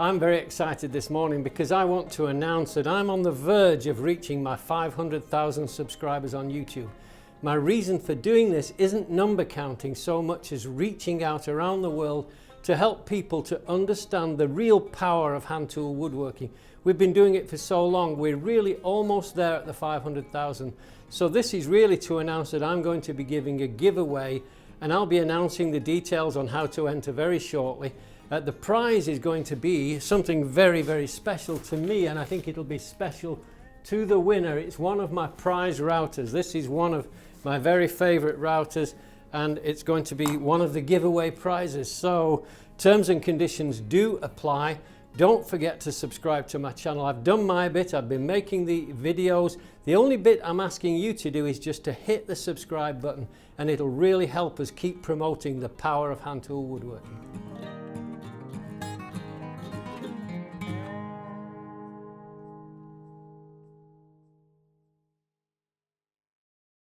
I'm very excited this morning because I want to announce that I'm on the verge of reaching my 500,000 subscribers on YouTube. My reason for doing this isn't number counting so much as reaching out around the world to help people to understand the real power of hand tool woodworking. We've been doing it for so long, we're really almost there at the 500,000. So this is really to announce that I'm going to be giving a giveaway, and I'll be announcing the details on how to enter very shortly. The prize is going to be something very, very special to me, and I think it'll be special to the winner. It's one of my prize routers. This is one of my very favorite routers, and it's going to be one of the giveaway prizes. So terms and conditions do apply. Don't forget to subscribe to my channel. I've done my bit. I've been making the videos. The only bit I'm asking you to do is just to hit the subscribe button, and it'll really help us keep promoting the power of hand tool woodworking.